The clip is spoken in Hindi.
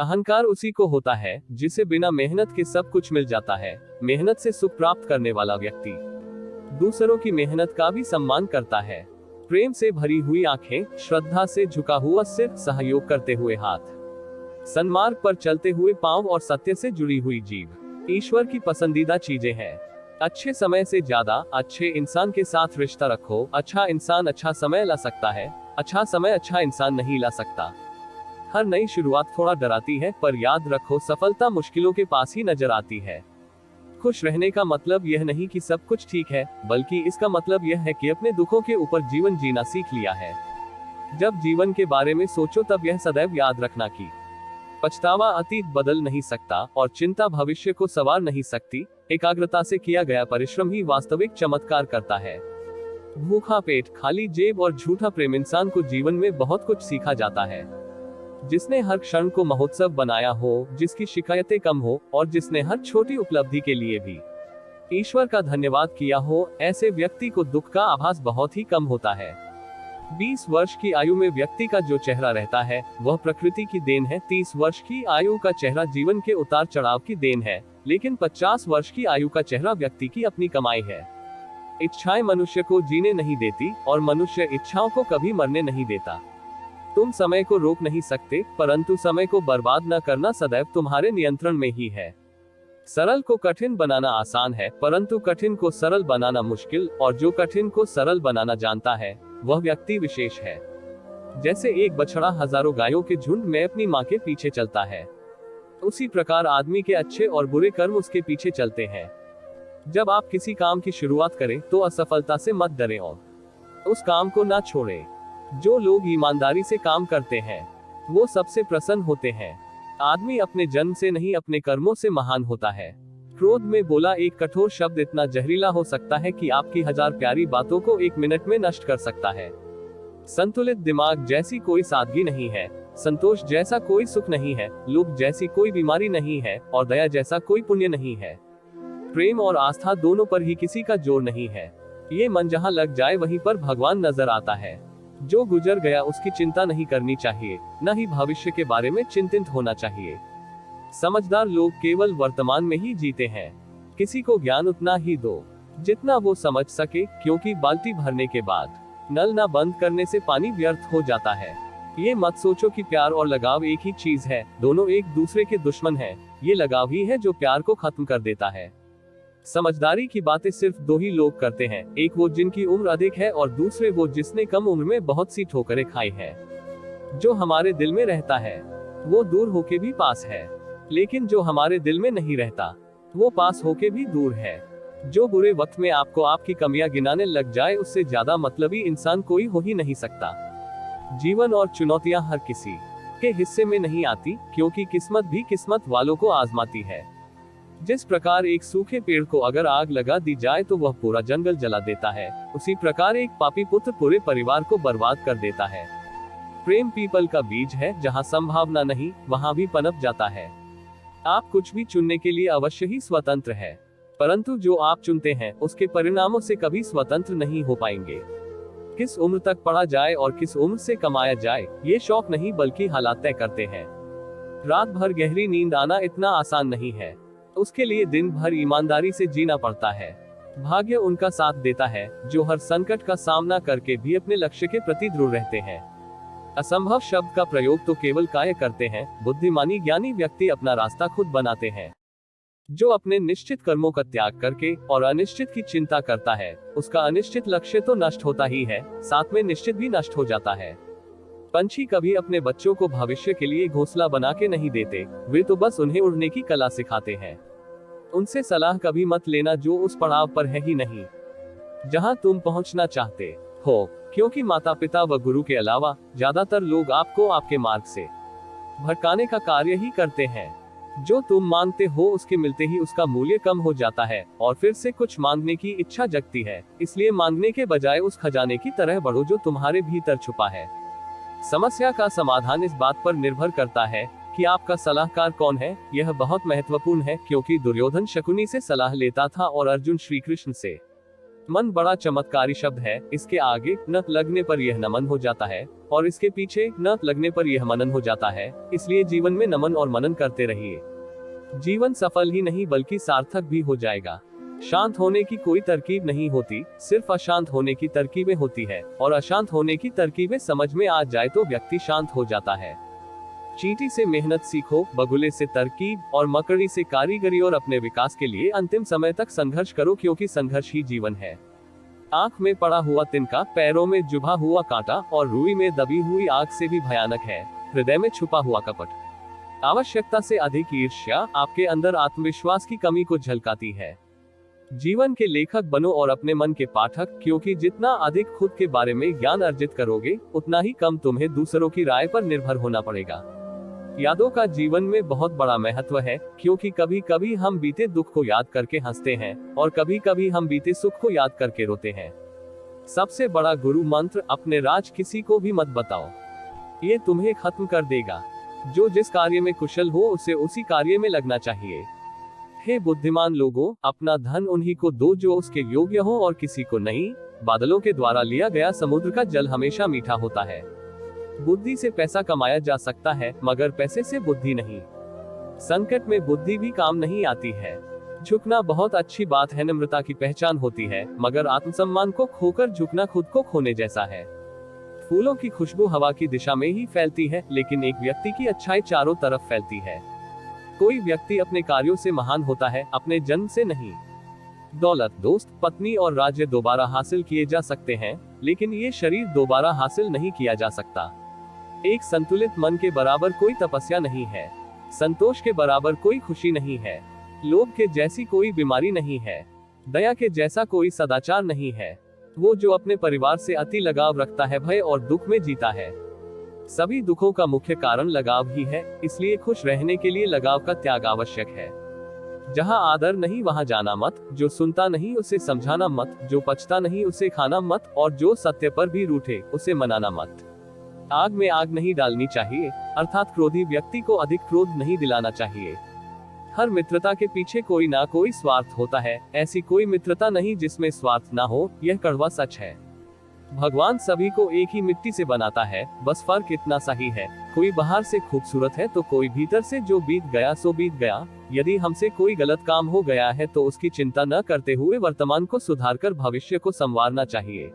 अहंकार उसी को होता है जिसे बिना मेहनत के सब कुछ मिल जाता है। मेहनत से सुख प्राप्त करने वाला व्यक्ति दूसरों की मेहनत का भी सम्मान करता है। प्रेम से भरी हुई आंखें, श्रद्धा से झुका हुआ सिर, सहयोग करते हुए हाथ, सन्मार्ग पर चलते हुए पांव और सत्य से जुड़ी हुई जीभ ईश्वर की पसंदीदा चीजें हैं। अच्छे समय से ज्यादा अच्छे इंसान के साथ रिश्ता रखो। अच्छा इंसान अच्छा समय ला सकता है, अच्छा समय अच्छा इंसान नहीं ला सकता। हर नई शुरुआत थोड़ा डराती है, पर याद रखो सफलता मुश्किलों के पास ही नजर आती है। खुश रहने का मतलब यह नहीं कि सब कुछ ठीक है, बल्कि इसका मतलब यह है कि अपने दुखों के ऊपर जीवन जीना सीख लिया है। जब जीवन के बारे में सोचो तब यह सदैव याद रखना कि पछतावा अतीत बदल नहीं सकता और चिंता भविष्य को संवार नहीं सकती। एकाग्रता से किया गया परिश्रम ही वास्तविक चमत्कार करता है। भूखा पेट, खाली जेब और झूठा प्रेम इंसान को जीवन में बहुत कुछ सीखा जाता है। जिसने हर क्षण को महोत्सव बनाया हो, जिसकी शिकायतें कम हो और जिसने हर छोटी उपलब्धि के लिए भी ईश्वर का धन्यवाद किया हो, ऐसे व्यक्ति को दुख का आभास बहुत ही कम होता है। 20 वर्ष की आयु में व्यक्ति का जो चेहरा रहता है वह प्रकृति की देन है। 30 वर्ष की आयु का चेहरा जीवन के उतार चढ़ाव की देन है, लेकिन 50 वर्ष की आयु का चेहरा व्यक्ति की अपनी कमाई है। इच्छाएं मनुष्य को जीने नहीं देती और मनुष्य इच्छाओं को कभी मरने नहीं देता। तुम समय को रोक नहीं सकते, परंतु समय को बर्बाद न करना सदैव तुम्हारे नियंत्रण में ही है। सरल को कठिन बनाना आसान है, परंतु कठिन को सरल बनाना मुश्किल, और जो कठिन को सरल बनाना जानता है वह व्यक्ति विशेष है। जैसे एक बछड़ा हजारों गायों के झुंड में अपनी मां के पीछे चलता है, उसी प्रकार आदमी के अच्छे और बुरे कर्म उसके पीछे चलते हैं। जब आप किसी काम की शुरुआत करें तो असफलता से मत डरें और उस काम को ना छोड़ें। जो लोग ईमानदारी से काम करते हैं वो सबसे प्रसन्न होते हैं। आदमी अपने जन्म से नहीं अपने कर्मों से महान होता है। क्रोध में बोला एक कठोर शब्द इतना जहरीला हो सकता है कि आपकी 1000 प्यारी बातों को 1 मिनट में नष्ट कर सकता है। संतुलित दिमाग जैसी कोई सादगी नहीं है, संतोष जैसा कोई सुख नहीं है, लोभ जैसी कोई बीमारी नहीं है और दया जैसा कोई पुण्य नहीं है। प्रेम और आस्था दोनों पर ही किसी का जोर नहीं है। ये मन जहाँ लग जाए वहीं पर भगवान नजर आता है। जो गुजर गया उसकी चिंता नहीं करनी चाहिए, न ही भविष्य के बारे में चिंतित होना चाहिए। समझदार लोग केवल वर्तमान में ही जीते हैं। किसी को ज्ञान उतना ही दो जितना वो समझ सके, क्योंकि बाल्टी भरने के बाद नल ना बंद करने से पानी व्यर्थ हो जाता है। ये मत सोचो कि प्यार और लगाव एक ही चीज है, दोनों एक दूसरे के दुश्मन हैं। ये लगाव ही है जो प्यार को खत्म कर देता है। समझदारी की बातें सिर्फ 2 ही लोग करते हैं, एक वो जिनकी उम्र अधिक है और दूसरे वो जिसने कम उम्र में बहुत सी ठोकरें खाई हैं। जो हमारे दिल में रहता है वो दूर होके भी पास है, लेकिन जो हमारे दिल में नहीं रहता वो पास होके भी दूर है। जो बुरे वक्त में आपको आपकी कमियां गिनाने लग जाए, उससे ज्यादा मतलबी इंसान कोई हो ही नहीं सकता। जीवन और चुनौतियां हर किसी के हिस्से में नहीं आती, क्योंकि किस्मत भी किस्मत वालों को आजमाती है। जिस प्रकार एक सूखे पेड़ को अगर आग लगा दी जाए तो वह पूरा जंगल जला देता है, उसी प्रकार एक पापी पुत्र पूरे परिवार को बर्बाद कर देता है। प्रेम पीपल का बीज है, जहाँ संभावना नहीं वहाँ भी पनप जाता है। आप कुछ भी चुनने के लिए अवश्य ही स्वतंत्र है, परंतु जो आप चुनते हैं उसके परिणामों से कभी स्वतंत्र नहीं हो पाएंगे। किस उम्र तक पढ़ा जाए और किस उम्र से कमाया जाए, ये शौक नहीं बल्कि हालात तय करते हैं। रात भर गहरी नींद आना इतना आसान नहीं है, उसके लिए दिन भर ईमानदारी से जीना पड़ता है। भाग्य उनका साथ देता है जो हर संकट का सामना करके भी अपने लक्ष्य के प्रति दृढ़ रहते हैं। असंभव शब्द का प्रयोग तो केवल काय करते हैं, बुद्धिमानी ज्ञानी व्यक्ति अपना रास्ता खुद बनाते हैं। जो अपने निश्चित कर्मों का त्याग करके और अनिश्चित की चिंता करता है, उसका अनिश्चित लक्ष्य तो नष्ट होता ही है, साथ में निश्चित भी नष्ट हो जाता है। पंछी कभी अपने बच्चों को भविष्य के लिए घोंसला बना के नहीं देते, वे तो बस उन्हें उड़ने की कला सिखाते हैं। उनसे सलाह कभी मत लेना जो उस पड़ाव पर है ही नहीं जहां तुम पहुंचना चाहते हो, क्योंकि माता पिता व गुरु के अलावा ज्यादातर लोग आपको आपके मार्ग से भटकाने का कार्य ही करते हैं। जो तुम मांगते हो उसके मिलते ही उसका मूल्य कम हो जाता है और फिर से कुछ मांगने की इच्छा जगती है। इसलिए मांगने के बजाय उस खजाने की तरह बढ़ो जो तुम्हारे भीतर छुपा है। समस्या का समाधान इस बात पर निर्भर करता है कि आपका सलाहकार कौन है। यह बहुत महत्वपूर्ण है, क्योंकि दुर्योधन शकुनी से सलाह लेता था और अर्जुन श्री कृष्ण से। मन बड़ा चमत्कारी शब्द है, इसके आगे न लगने पर यह नमन हो जाता है, और इसके पीछे न लगने पर यह मनन हो जाता है। इसलिए जीवन में नमन और मनन करते रहिए। जीवन सफल ही नहीं बल्कि सार्थक भी हो जाएगा। शांत होने की कोई तरकीब नहीं होती, सिर्फ अशांत होने की तरकीबें होती है, और अशांत होने की तरकीबें समझ में आ जाए तो व्यक्ति शांत हो जाता है। चींटी से मेहनत सीखो, बगुले से तरकीब, और मकड़ी से कारीगरी, और अपने विकास के लिए अंतिम समय तक संघर्ष करो, क्योंकि संघर्ष ही जीवन है। आंख में पड़ा हुआ तिनका, पैरों में चुभा हुआ कांटा, और रुई में दबी हुई आग से भी भयानक है हृदय में छुपा हुआ कपट। आवश्यकता से अधिक ईर्ष्या आपके अंदर आत्मविश्वास की कमी को झलकाती है। जीवन के लेखक बनो और अपने मन के पाठक, क्योंकि जितना अधिक खुद के बारे में ज्ञान अर्जित करोगे, उतना ही कम तुम्हें दूसरों की राय पर निर्भर होना पड़ेगा। यादों का जीवन में बहुत बड़ा महत्व है, क्योंकि कभी कभी हम बीते दुख को याद करके हंसते हैं, और कभी कभी हम बीते सुख को याद करके रोते हैं। सबसे बड़ा गुरु मंत्र, अपने राज किसी को भी मत बताओ। ये तुम्हें खत्म कर देगा। जो जिस कार्य में कुशल हो उसे उसी कार्य में लगना चाहिए। हे बुद्धिमान लोगों, अपना धन उन्हीं को दो जो उसके योग्य हो और किसी को नहीं। बादलों के द्वारा लिया गया समुद्र का जल हमेशा मीठा होता है। बुद्धि से पैसा कमाया जा सकता है, मगर पैसे से बुद्धि नहीं। संकट में बुद्धि भी काम नहीं आती है। झुकना बहुत अच्छी बात है, नम्रता की पहचान होती है, मगर आत्मसम्मान को खोकर झुकना खुद को खोने जैसा है। फूलों की खुशबू हवा की दिशा में ही फैलती है, लेकिन एक व्यक्ति की अच्छाई चारों तरफ फैलती है। कोई व्यक्ति अपने कार्यों से महान होता है, अपने जन्म से नहीं। दौलत, दोस्त, पत्नी और राज्य दोबारा हासिल किए जा सकते हैं, लेकिन ये शरीर दोबारा हासिल नहीं किया जा सकता। एक संतुलित मन के बराबर कोई तपस्या नहीं है। संतोष के बराबर कोई खुशी नहीं है। लोभ के जैसी कोई बीमारी नहीं है। दया के जैसा कोई सदाचार नहीं है। वो जो अपने परिवार से अति लगाव रखता है, भय और दुख में जीता है। सभी दुखों का मुख्य कारण लगाव ही है, इसलिए खुश रहने के लिए लगाव का त्याग आवश्यक है। जहाँ आदर नहीं वहाँ जाना मत, जो सुनता नहीं उसे समझाना मत, जो पचता नहीं उसे खाना मत, और जो सत्य पर भी रूठे उसे मनाना मत। आग में आग नहीं डालनी चाहिए, अर्थात क्रोधी व्यक्ति को अधिक क्रोध नहीं दिलाना चाहिए। हर मित्रता के पीछे कोई ना कोई स्वार्थ होता है, ऐसी कोई मित्रता नहीं जिसमें स्वार्थ ना हो, यह कड़वा सच है। भगवान सभी को एक ही मिट्टी से बनाता है, बस फर्क इतना सा ही है, कोई बाहर से खूबसूरत है तो कोई भीतर से जो बीत गया सो बीत गया। यदि हमसे कोई गलत काम हो गया है तो उसकी चिंता न करते हुए वर्तमान को सुधारकर भविष्य को संवारना चाहिए।